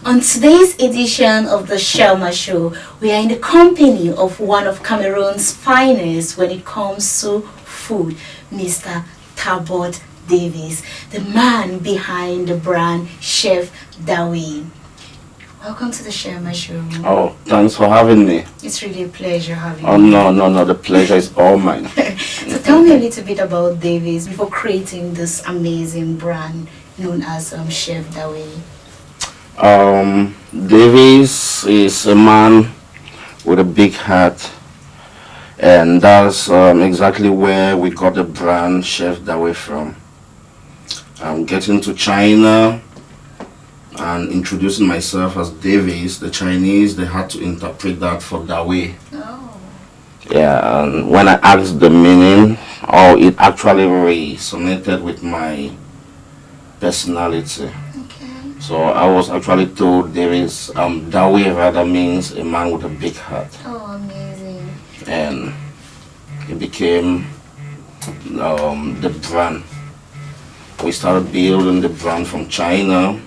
On today's edition of the Shirlma Show, we are in the company of one of Cameroon's finest when it comes to food, Mr. Talbot Davis, the man behind the brand Chef Dawei. Welcome to the Shirlma Show. Oh, thanks for having me. It's really a pleasure having Oh, you. no, the pleasure is all mine. So tell me a little bit about Davis before creating this amazing brand known as Chef Dawei. Davis is a man with a big heart, and that's exactly where we got the brand Chef Dawei from. Getting to China and introducing myself as Davis, the Chinese, they had to interpret that for Dawei. Oh. Yeah, and when I asked the meaning, it actually resonated with my personality. Okay. So I was actually told Dawei rather means a man with a big heart. Oh, amazing. And it became the brand. We started building the brand from China.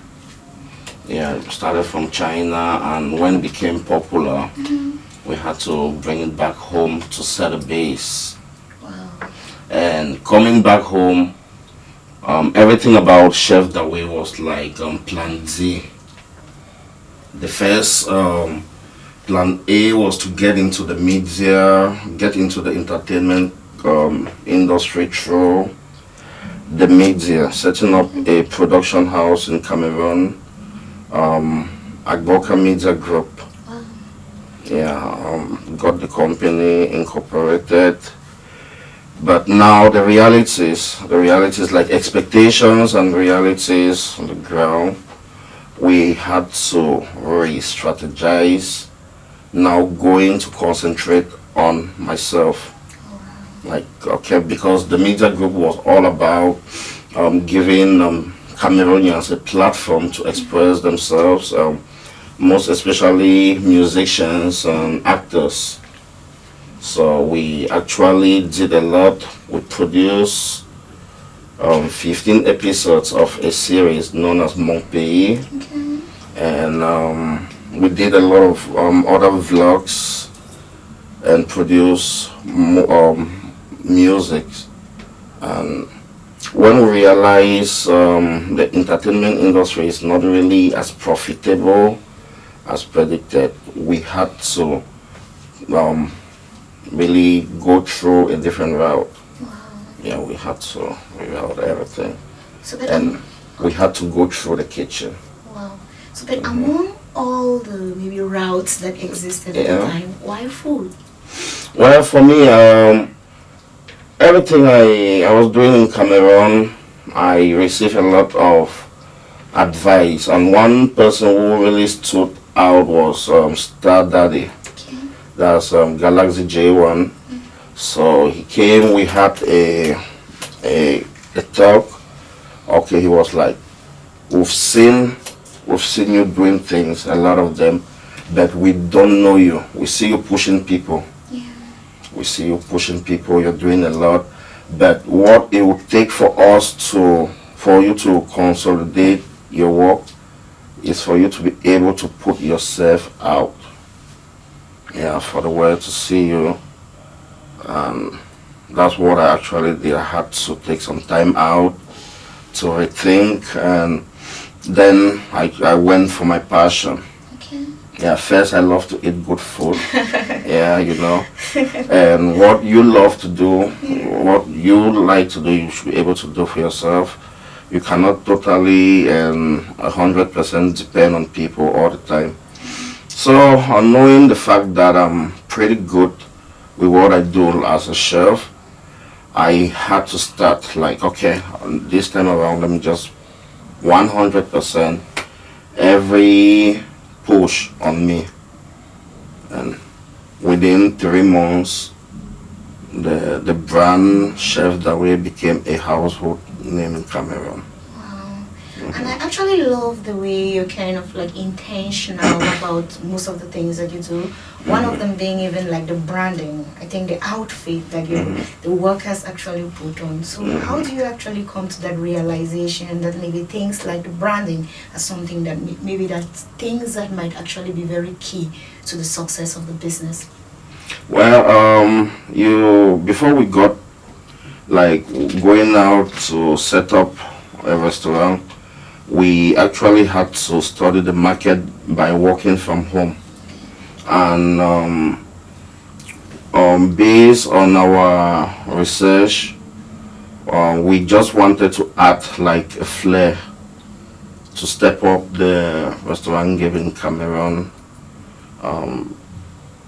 Yeah, it started from China, and when it became popular, we had to bring it back home to set a base. Wow. And coming back home, everything about Chef Dawei was like Plan Z. The first Plan A was to get into the media, get into the entertainment industry through the media, setting up a production house in Cameroon, Agboka Media Group. Wow. Yeah, got the company incorporated. But now the realities like expectations and realities on the ground, we had to re-strategize, now going to concentrate on myself. Like, okay, because the media group was all about giving Cameroonians a platform to express themselves, most especially musicians and actors. So we actually did a lot. We produced 15 episodes of a series known as Mon Pays. Okay. And we did a lot of other vlogs and produced music. And when we realized the entertainment industry is not really as profitable as predicted, we had to really go through a different route. Wow. Yeah, we had to reroute everything. So but And we had to go through the kitchen. wow. So but among all the maybe routes that existed at the Yeah. time, why food? Well, for me, everything I was doing in Cameroon, I received a lot of advice, and one person who really stood out was Star Daddy. Okay. That's Galaxy J1. So he came, we had a talk. Okay, he was like, we've seen you doing things, a lot of them, but we don't know you. We see you pushing people. Yeah. We see you pushing people, you're doing a lot, but what it would take for you to consolidate your work is for you to be able to put yourself out. Yeah, for the world to see you. And that's what I actually did. I had to take some time out to rethink, and then I went for my passion. Okay. Yeah, first I love to eat good food. Yeah, you know. And what you love to do, what you like to do, you should be able to do for yourself. You cannot totally and 100% depend on people all the time. So, knowing the fact that I'm pretty good with what I do as a chef, I had to start like, okay, this time around, let me just 100% every push on me. And within 3 months, the brand Chef Dawei became a household name in Cameroon. Wow. And I actually love the way you're kind of like intentional about most of the things that you do. One of them being even like the branding. I think the outfit that the workers actually put on. So how do you actually come to that realization that maybe things like the branding are something that maybe that things that might actually be very key to the success of the business? Well, before we got like going out to set up a restaurant, we actually had to study the market by working from home, and based on our research, we just wanted to add like a flair to step up the restaurant game in Cameroon,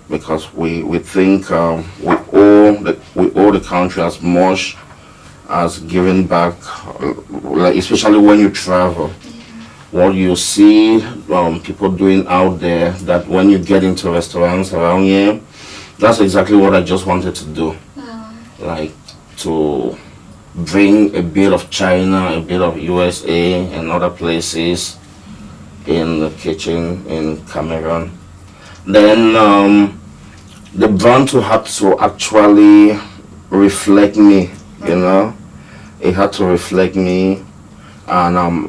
because we think we owe the country as much as giving back, like especially when you travel. What you see people doing out there, that when you get into restaurants around here, that's exactly what I just wanted to do. Like to bring a bit of China, a bit of USA and other places in the kitchen in Cameroon. Then the brand to have to actually reflect me, you know. It had to reflect me, and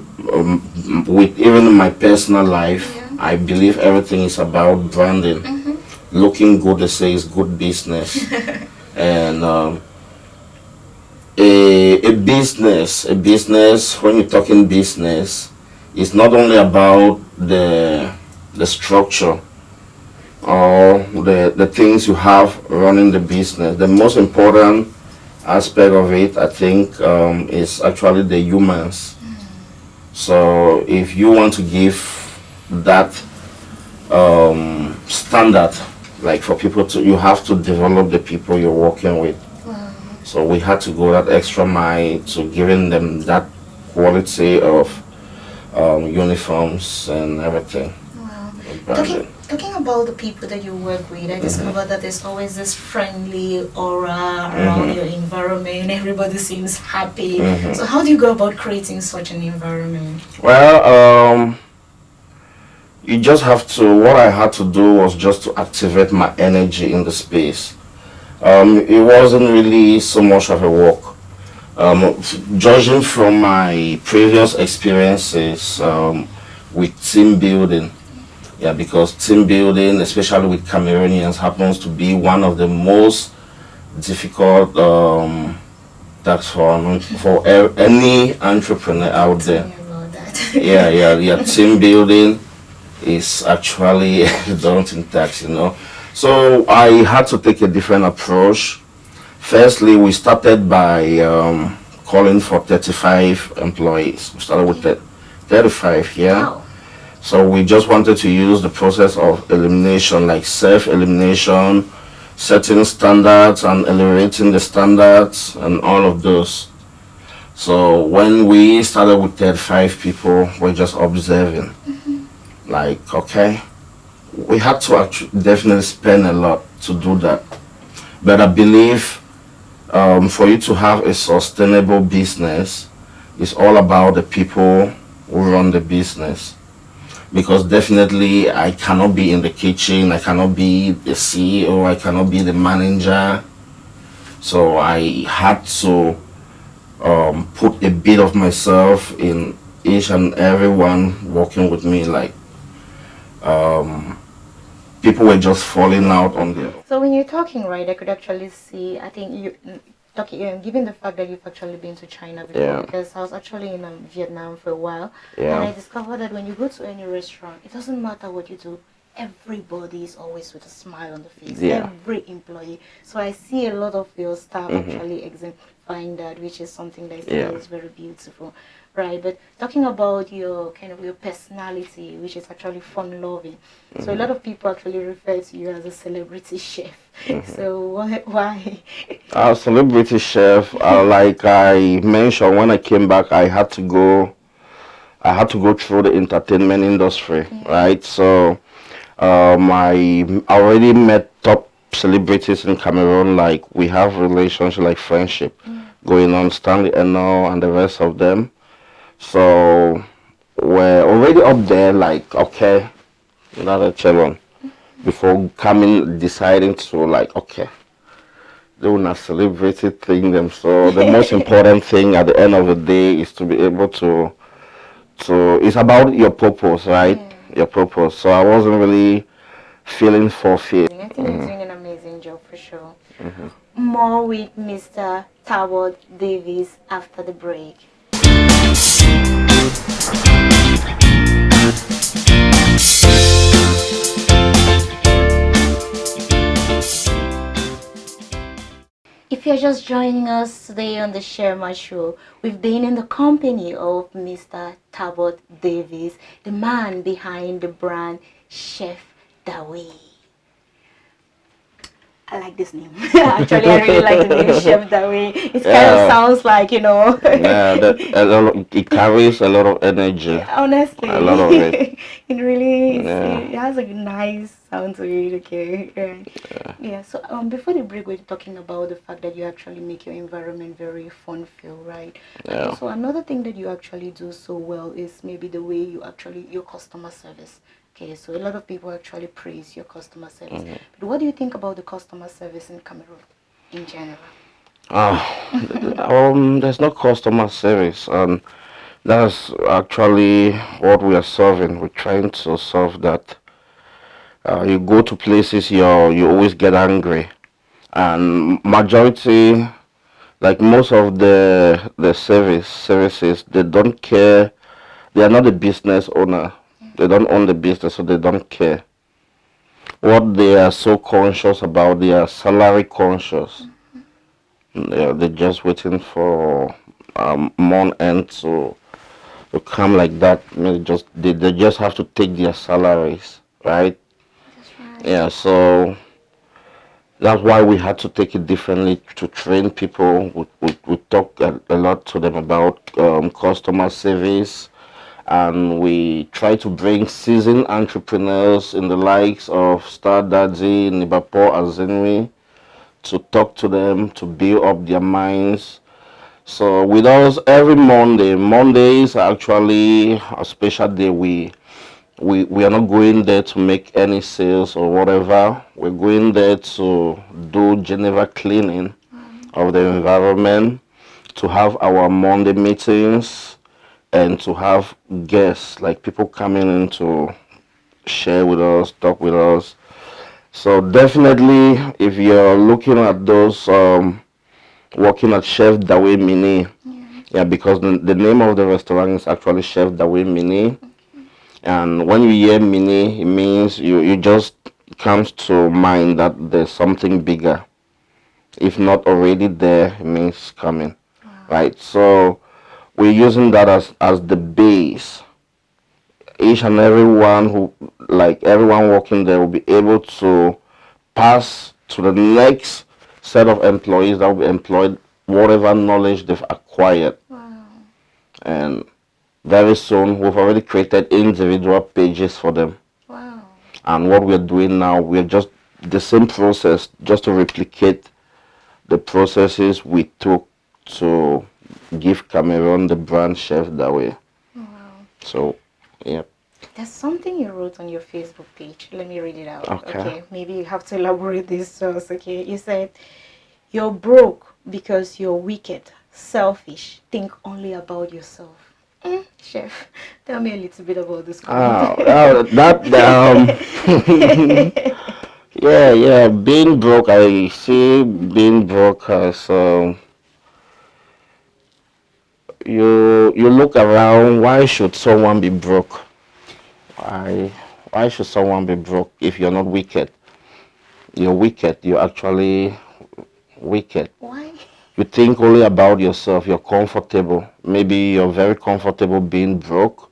with even my personal life, I believe everything is about branding. Looking good, they say, is good business. And a business, when you're talking business, it's not only about the structure or the things you have running the business. The most important aspect of it, I think, is actually the humans. So if you want to give that standard, like for people to, you have to develop the people you're working with. So we had to go that extra mile to giving them that quality of uniforms and everything. Talking about the people that you work with, I discovered that there's always this friendly aura around your environment. Everybody seems happy. So how do you go about creating such an environment? Well, you just have to, what I had to do was just to activate my energy in the space. It wasn't really so much of a work. Judging from my previous experiences with team building, yeah, because team building, especially with Cameroonians, happens to be one of the most difficult tasks for any entrepreneur out there. Yeah. Team building is actually a daunting task, you know. So I had to take a different approach. Firstly, we started by calling for 35 employees. We started with 35, yeah. Wow. So we just wanted to use the process of elimination, like self-elimination, setting standards and elevating the standards and all of those. So when we started with 35 people, we're just observing. Like, okay, we had to actually definitely spend a lot to do that. But I believe for you to have a sustainable business, it's all about the people who run the business. Because definitely I cannot be in the kitchen, I cannot be the CEO, I cannot be the manager. So I had to put a bit of myself in each and every one working with me. Like people were just falling out on there. So when you're talking, right, I could actually see, I think you talking, given the fact that you've actually been to China before, because I was actually in Vietnam for a while, and I discovered that when you go to any restaurant, it doesn't matter what you do, everybody is always with a smile on the face, every employee. So I see a lot of your staff actually exemplifying that, which is something that is very beautiful. Right, but talking about your kind of your personality, which is actually fun-loving. So a lot of people actually refer to you as a celebrity chef. So why? Celebrity chef, like I mentioned, when I came back, I had to go through the entertainment industry, right? So I already met top celebrities in Cameroon. Like we have relationship, like friendship going on, Stanley Eno and the rest of them. So were already up there, like, okay, another children, before coming, deciding to, like, okay, they will not celebrate it thing them. So the most important thing at the end of the day is to be able to it's about your purpose, right? Your purpose. So I wasn't really feeling fulfilled. I think you're doing an amazing job for sure. More with Mr. Talbot Davis after the break. If you're just joining us today on the Shirlma Show, we've been in the company of Mr. Talbot Davis, the man behind the brand Chef Dawei. I like this name. Actually, I really like the name Chef Dawei. It kind of sounds like, Yeah, it carries a lot of energy. Honestly, a lot of it. It really Yeah. it has a nice sound to it. Okay, yeah. So before the break, we were talking about the fact that you actually make your environment very fun feel, right? Yeah. And so another thing that you actually do so well is maybe the way you actually your customer service. Okay, so a lot of people actually praise your customer service. But what do you think about the customer service in Cameroon in general? There's no customer service, and that's actually what we are solving. We're trying to solve that. You go to places, you always get angry, and majority, like most of the services, they don't care. They are not the business owner. They don't own the business, so they don't care. What they are so conscious about, they are salary conscious. They're just waiting for month end to come like that. I mean, they just have to take their salaries, right? That's right. Yeah, so that's why we had to take it differently to train people. We talk a lot to them about customer service, and we try to bring seasoned entrepreneurs in the likes of Star Daddy, Nibapo, Azinwi to talk to them, to build up their minds. So with us every Mondays are actually a special day. We are not going there to make any sales or whatever. We're going there to do Geneva cleaning of the environment, to have our Monday meetings, and to have guests, like people coming in to share with us, talk with us. So definitely, if you're looking at those working at Chef Dawei Mini, yeah, because the name of the restaurant is actually Chef Dawei Mini. And when you hear mini, it means you just comes to mind that there's something bigger. If not already there, it means coming, right? So we're using that as the base. Each and everyone everyone working there will be able to pass to the next set of employees that will be employed whatever knowledge they've acquired. And very soon, we've already created individual pages for them. Wow. And what we're doing now, we're just the same process, just to replicate the processes we took to give Cameroon the brand Chef Dawei. Wow. So, yeah. There's something you wrote on your Facebook page. Let me read it out. Okay. Maybe you have to elaborate this to us. Okay. You said, "You're broke because you're wicked, selfish, think only about yourself." Chef, tell me a little bit about this. Yeah. Being broke, I see being broke as you look around. Why should someone be broke? Why should someone be broke if you're not wicked? You're wicked. You're actually wicked. Why? You think only about yourself. You're comfortable. Maybe you're very comfortable being broke.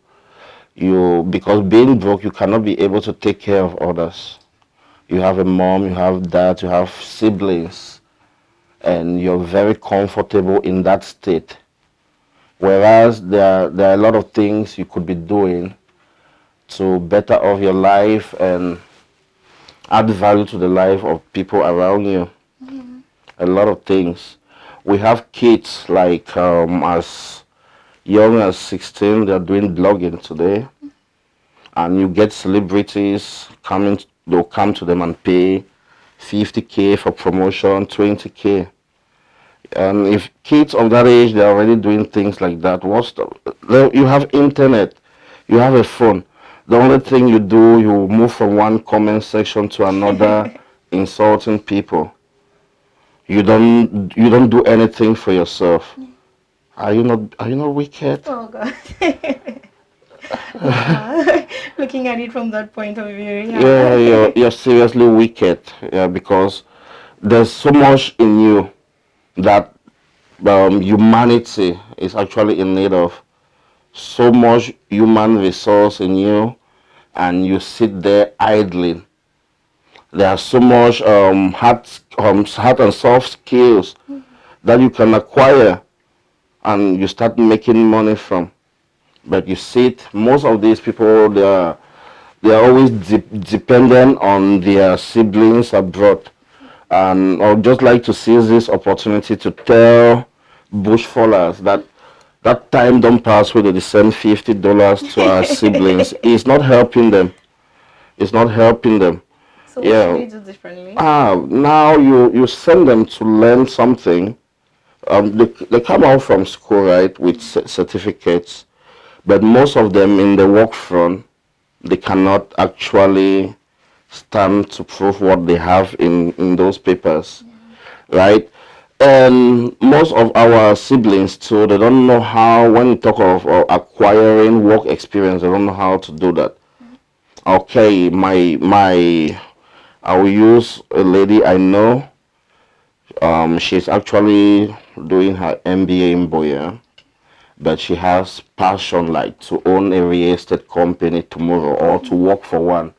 Because being broke, you cannot be able to take care of others. You have a mom, you have dad, you have siblings, and you're very comfortable in that state. Whereas there are a lot of things you could be doing to better off your life and add value to the life of people around you. A lot of things. We have kids like as young as 16, they're doing blogging today. And you get celebrities coming, they'll come to them and pay 50K for promotion, 20K. And if kids of that age, they're already doing things like that, you have internet, you have a phone. The only thing you do, you move from one comment section to another, insulting people. You don't do anything for yourself. Are you not wicked? Oh God. Yeah. Looking at it from that point of view, Yeah, yeah. you're seriously wicked. Yeah, because there's so much in you that humanity is actually in need of. So much human resource in you, and you sit there idling. There's so much hard and soft skills that you can acquire, and you start making money from. But you sit, most of these people, they are always dependent on their siblings abroad. And I would just like to seize this opportunity to tell bush fallers that that time don't pass where they send $50 to our siblings. It's not helping them. It's not helping them. So what should Yeah. we do differently? Now you send them to learn something. They come out from school, right, with certificates, but most of them in the work front, they cannot actually stand to prove what they have in those papers, right? And most of our siblings too, they don't know how, when you talk of acquiring work experience, they don't know how to do that. Okay, I will use a lady I know. She's actually doing her MBA in Boya, but she has passion like to own a real estate company tomorrow or to work for one.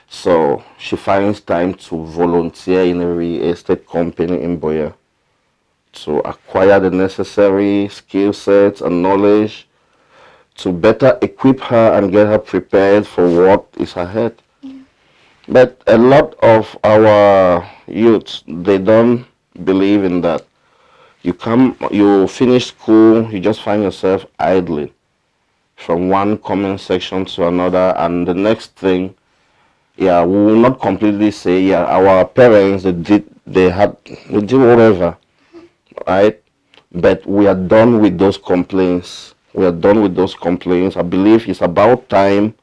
So she finds time to volunteer in a real estate company in Boya to acquire the necessary skill sets and knowledge to better equip her and get her prepared for what is ahead. But a lot of our youths, they don't believe in that. You finish school, you just find yourself idling from one comment section to another, and the next thing, yeah, we will not completely say, yeah, our parents, they did whatever, right? But we are done with those complaints. We are done with those complaints. I believe it's about time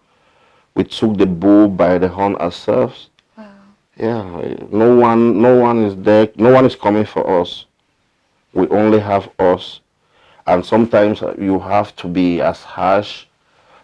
we took the bull by the horn ourselves. Wow. Yeah, no one is there. No one is coming for us. We only have us. And sometimes you have to be as harsh,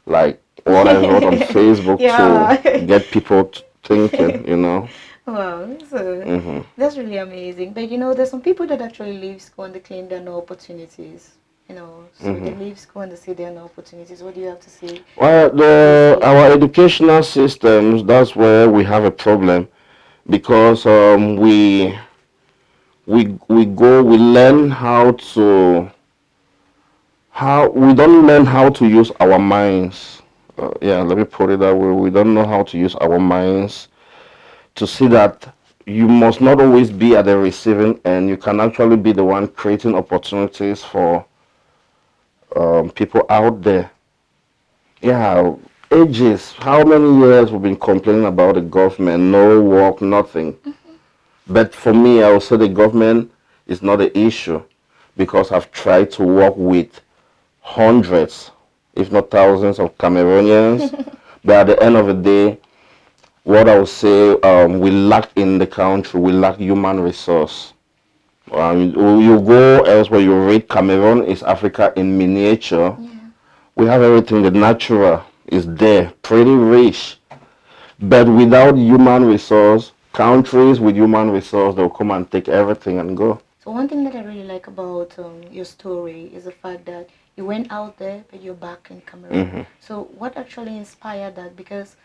like what I wrote on Facebook Yeah. to get people thinking. Wow, so hmm that's really amazing. But there's some people that actually leave school and they claim there are no opportunities. So they hmm leave school and they say there are no opportunities. What do you have to say Well, to those our people? educational systems, that's where we have a problem because we learn how we don't learn how to use our minds. Yeah, let me put it that way. We don't know how to use our minds to see that you must not always be at the receiving end. You can actually be the one creating opportunities for people out there. Yeah, ages. How many years we've been complaining about the government? No work, nothing. But for me, I would say the government is not the issue because I've tried to work with hundreds, if not thousands, of Cameroonians. But at the end of the day, what I would say, we lack in the country, we lack human resource. You go elsewhere, you read Cameroon is Africa in miniature. Yeah. We have everything, the natural is there, pretty rich. But without human resource, countries with human resource, they'll come and take everything and go. So one thing that I really like about your story is the fact that you went out there, but you're back in Cameroon. hmm So what actually inspired that? Because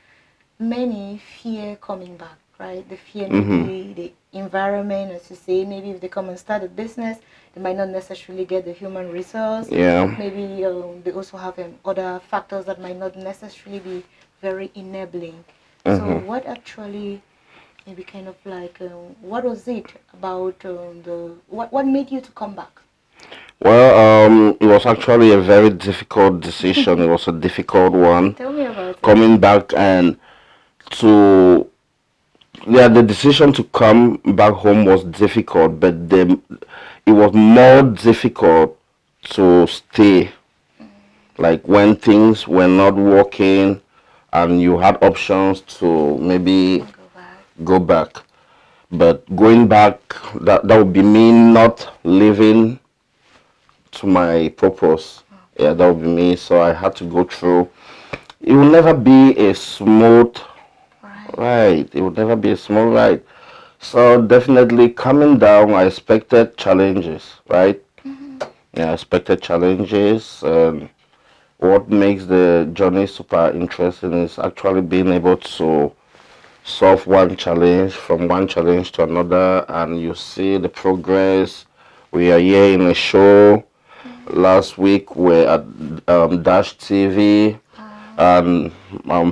many fear coming back, right? They fear hmm maybe the environment, as you say, maybe if they come and start a business, they might not necessarily get the human resource. Yeah. Maybe they also have other factors that might not necessarily be very enabling. So hmm what actually maybe kind of like what was it about what made you to come back? Well, it was actually a very difficult decision. It was a difficult one. Tell me about it. Coming back and to yeah, the decision to come back home was difficult, but it was more difficult to stay. Like when things were not working, and you had options to maybe Go back. go back. But going back, that would be me not living to my purpose. Yeah, that would be me. So I had to go through. It will never be a smooth Right. ride. It will never be a smooth ride. So definitely coming down, I expected challenges, right? Yeah, I expected challenges. And what makes the journey super interesting is actually being able to solve one challenge from one challenge to another, and you see the progress. We are here in a show. Last week we're at Dash TV, and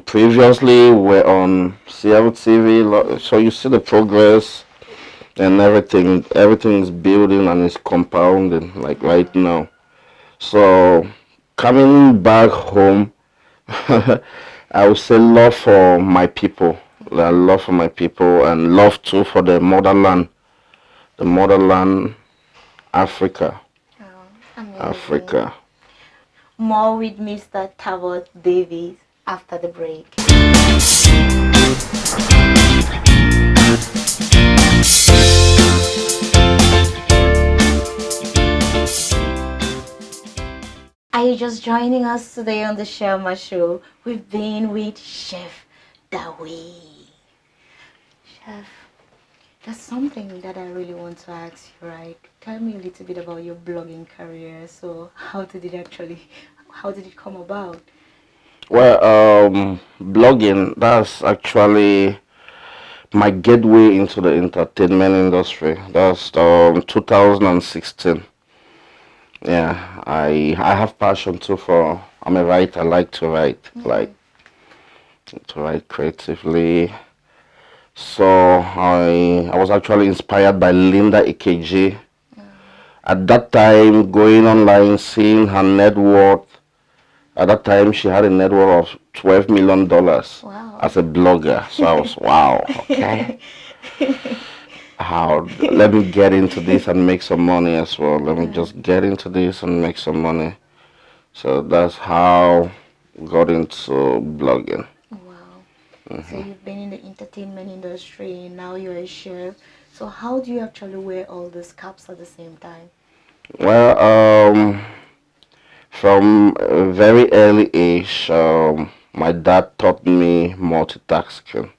previously we're on CLTV. So you see the progress and everything. Everything is building and is compounding like right now. So coming back home, I would say love for my people. Love for my people and love too for the motherland, Africa, Oh, amazing. Africa. More with Mr. Tabot Davis after the break. Are you just joining us today on the Shirlma Show? We've been with Chef Dawei. Chef, that's something that I really want to ask you, right? Tell me a little bit about your blogging career. So, how did it come about? Well, blogging, that's actually my gateway into the entertainment industry. That's 2016. Yeah, I have passion too for. I'm a writer. I like to write, like to write creatively. So I was actually inspired by Linda Ikeji. At that time, going online, seeing her net worth. At that time, she had a net worth of $12 million Wow. as a blogger. So I was, wow, okay. How? Let me get into this and make some money as well. Let me just get into this and make some money. So that's how I got into blogging. Wow. So you've been in the entertainment industry, now you're a chef. So how do you actually wear all these caps at the same time? Well, from a very early age, my dad taught me multitasking.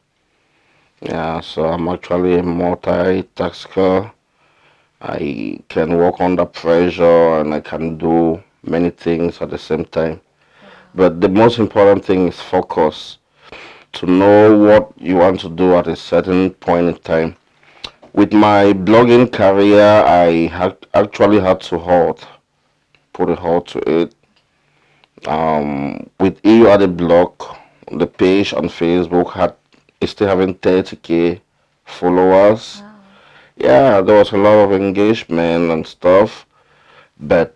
Yeah, so I'm actually a multitasker. I can work under pressure and I can do many things at the same time. But the most important thing is focus. To know what you want to do at a certain point in time. With my blogging career, I actually had to put a halt to it. With EU at the blog, the page on Facebook is still having 30K followers. Wow. Yeah, there was a lot of engagement and stuff, but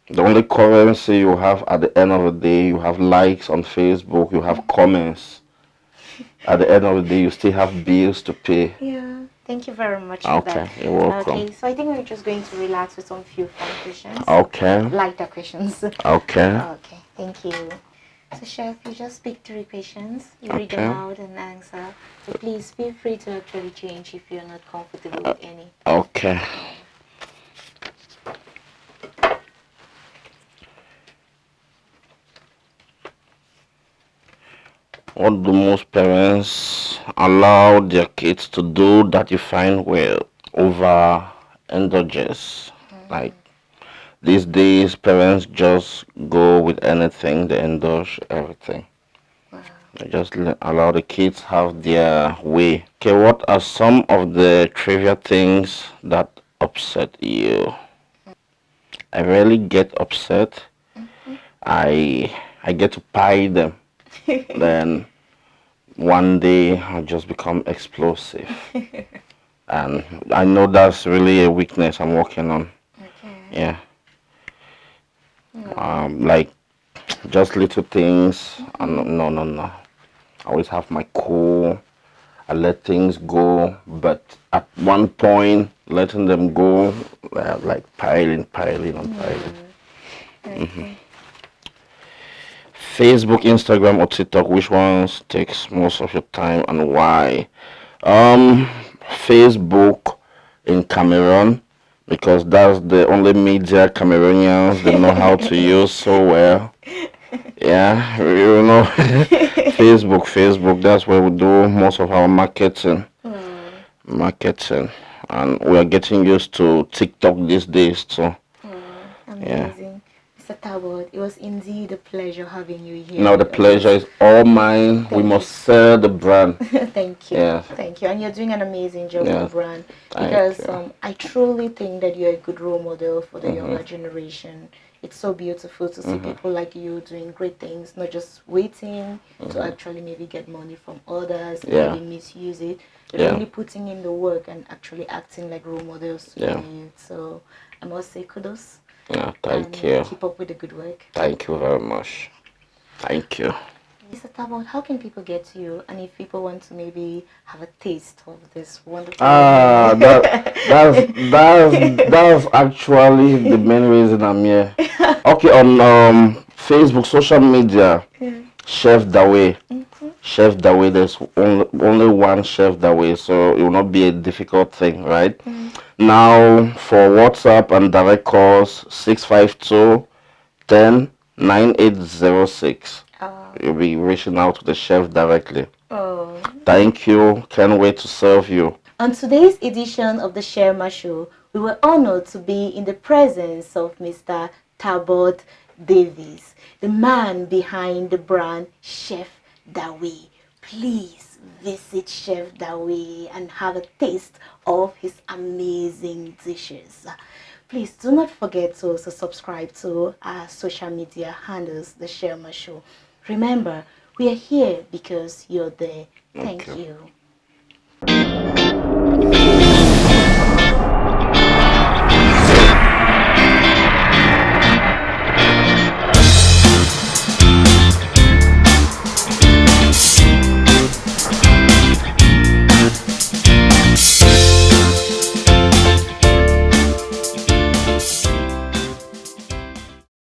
the only currency you have at the end of the day, you have likes on Facebook, you have comments. At the end of the day, you still have bills to pay. Yeah. Thank you very much for Okay, that. you're welcome. Okay, so I think we're just going to relax with some few fun questions. Okay, Lighter questions. okay, Okay, thank you. So chef, you just pick three questions, you read them Okay. out and answer. So please feel free to actually change if you're not comfortable with any. okay. What do most parents allow their kids to do that you find well over indulges? Like these days, parents just go with anything, they indulge everything. Wow. They just allow the kids have their way. Okay, what are some of the trivial things that upset you? I rarely get upset. I get to pie them. Then one day I just become explosive. And I know that's really a weakness I'm working on. Okay. Yeah. Like just little things. No, no, no. I always have my cool. I let things go, but at one point, letting them go, like piling, piling, and piling. Okay. Facebook, Instagram, or TikTok, which ones takes most of your time and why? Um, Facebook in Cameroon, because that's the only media Cameroonians they know how to use so well. Yeah, you know, Facebook, that's where we do most of our marketing, Oh, marketing, and we are getting used to TikTok these days. So, oh, yeah. amazing. Mr. Talbot, it was indeed a pleasure having you here Now the with pleasure us. is all mine. We Thank you. must sell the brand. Thank you. Yeah, Thank you. And you're doing an amazing job with the yeah. brand Thank because you. I truly think that you're a good role model for the Mhm. younger generation. It's so beautiful to see Mhm. people like you doing great things, not just waiting to Mhm. actually maybe get money from others and Yeah. maybe misuse it, but Yeah. really putting in the work and actually acting like role models to the Yeah. youth. So I must say kudos Yeah. Thank and you. keep up with the good work. Thank you very much. Thank you. Mr. Tabot, how can people get to you? And if people want to maybe have a taste of this wonderful Ah, that's actually the main reason I'm here. Okay, on Facebook, social media, Yeah. Chef Dawei. Mhm. Chef Dawei, there's only one Chef Dawei, so it will not be a difficult thing, right? Mm. Now, for WhatsApp and direct calls, 652 109806. Uh, You'll be reaching out to the chef directly. oh. Thank you. Can't wait to serve you. On today's edition of the Shirlma Show, we were honored to be in the presence of Mr. Talbot Davis, the man behind the brand Chef Dawei. Please visit Chef Dawei and have a taste of his amazing dishes. Please do not forget to also subscribe to our social media handles, The Shirlma Show. Remember, we are here because you're there. Thank Thank you. you.